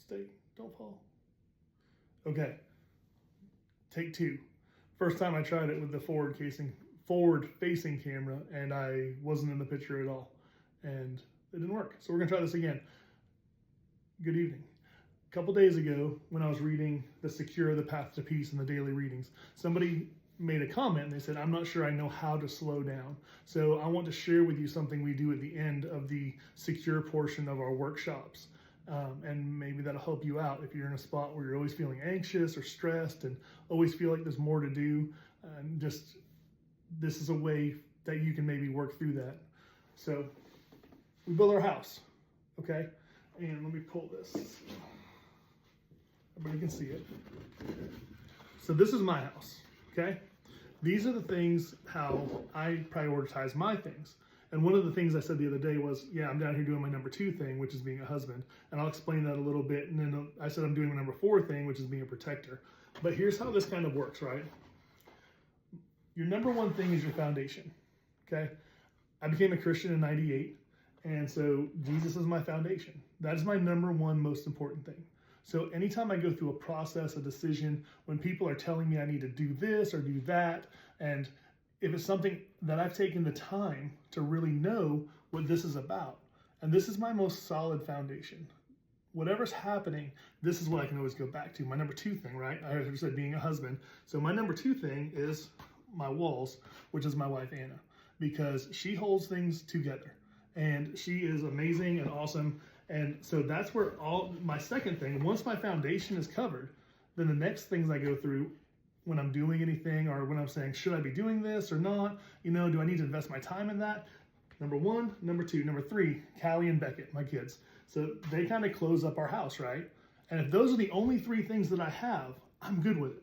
Stay. Don't fall. Okay. Take two. First time I tried it with the forward-facing camera, and I wasn't in the picture at all, and it didn't work. So we're gonna try this again. Good evening. A couple days ago, when I was reading The Secure the Path to Peace in the daily readings, somebody made a comment and they said, I'm not sure I know how to slow down. So I want to share with you something we do at the end of the secure portion of our workshops. And maybe that'll help you out if you're in a spot where you're always feeling anxious or stressed and always feel like there's more to do. And just, this is a way that you can maybe work through that. So we build our house, okay? And let me pull this. Everybody can see it. So this is my house, okay? These are the things how I prioritize my things. And one of the things I said the other day was, yeah, I'm down here doing my number 2 thing, which is being a husband. And I'll explain that a little bit. And then I said I'm doing my number 4 thing, which is being a protector. But here's how this kind of works, right? Your number 1 thing is your foundation, okay? I became a Christian in 98. And so Jesus is my foundation. That is my number 1 most important thing. So anytime I go through a process, a decision, when people are telling me I need to do this or do that, and if it's something that I've taken the time to really know what this is about, and this is my most solid foundation. Whatever's happening, this is what I can always go back to. My number 2 thing, right? I said being a husband. So my number 2 thing is my walls, which is my wife, Anna, because she holds things together. And she is amazing and awesome. And so that's where all my second thing, once my foundation is covered, then the next things I go through when I'm doing anything or when I'm saying, should I be doing this or not? You know, do I need to invest my time in that? Number 1, number 2, number 3, Callie and Beckett, my kids. So they kind of close up our house, right? And if those are the only 3 things that I have, I'm good with it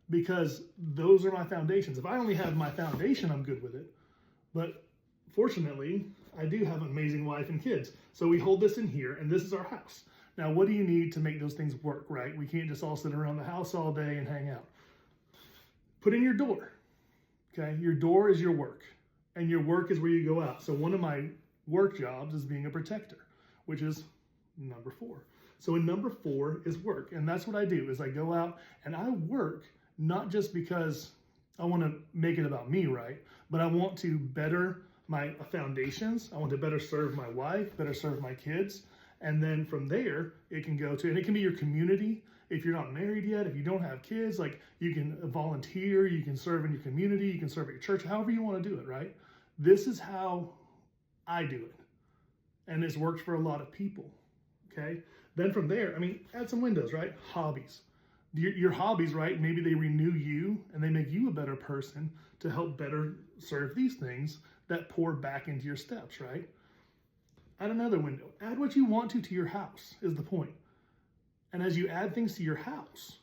because those are my foundations. If I only have my foundation, I'm good with it. But fortunately, I do have an amazing wife and kids. So we hold this in here, and this is our house. Now, what do you need to make those things work, right? We can't just all sit around the house all day and hang out. Put in your door, okay? Your door is your work, and your work is where you go out. So one of my work jobs is being a protector, which is number 4. So in number 4 is work, and that's what I do, is I go out and I work not just because I want to make it about me, right? But I want to better my foundations. I want to better serve my wife, better serve my kids. And then from there, it can go to, and it can be your community. If you're not married yet, if you don't have kids, like you can volunteer, you can serve in your community, you can serve at your church, however you want to do it, right? This is how I do it. And it's worked for a lot of people, okay? Then from there, I mean, add some windows, right? Hobbies. Your hobbies, right? Maybe they renew you and they make you a better person to help better serve these things that pour back into your steps, right? Add another window. Add what you want to your house is the point. And as you add things to your house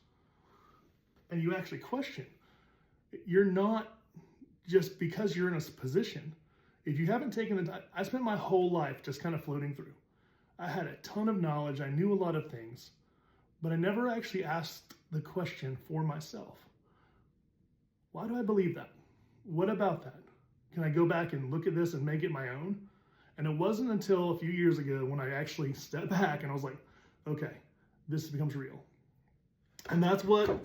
and you actually question, you're not just because you're in a position. If you haven't taken the time, I spent my whole life just kind of floating through. I had a ton of knowledge. I knew a lot of things, but I never actually asked the question for myself. Why do I believe that? What about that? Can I go back and look at this and make it my own? And it wasn't until a few years ago when I actually stepped back and I was like, okay, this becomes real. And that's what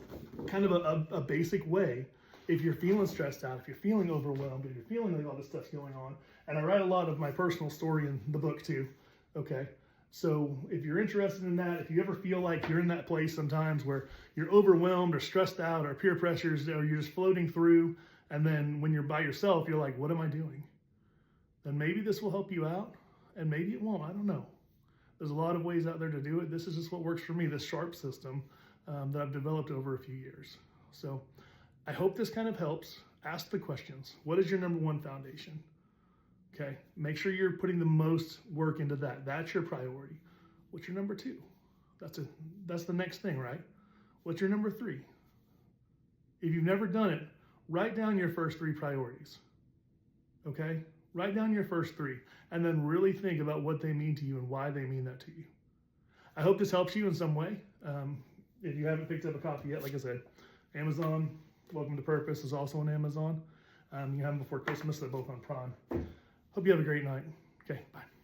kind of a basic way, if you're feeling stressed out, if you're feeling overwhelmed, if you're feeling like all this stuff's going on, and I write a lot of my personal story in the book too, okay? So if you're interested in that, if you ever feel like you're in that place sometimes where you're overwhelmed or stressed out or peer pressures or you're just floating through, and then when you're by yourself, you're like, what am I doing? Then maybe this will help you out, and maybe it won't. I don't know. There's a lot of ways out there to do it. This is just what works for me, this SHARP system that I've developed over a few years. So I hope this kind of helps. Ask the questions. What is your number 1 foundation? Okay, make sure you're putting the most work into that. That's your priority. What's your number 2? That's the next thing, right? What's your number 3? If you've never done it, write down your first 3 priorities, okay? Write down your first 3 and then really think about what they mean to you and why they mean that to you. I hope this helps you in some way. If you haven't picked up a copy yet, like I said, Amazon, Welcome to Purpose is also on Amazon. You have them before Christmas. They're both on Prime. Hope you have a great night. Okay, bye.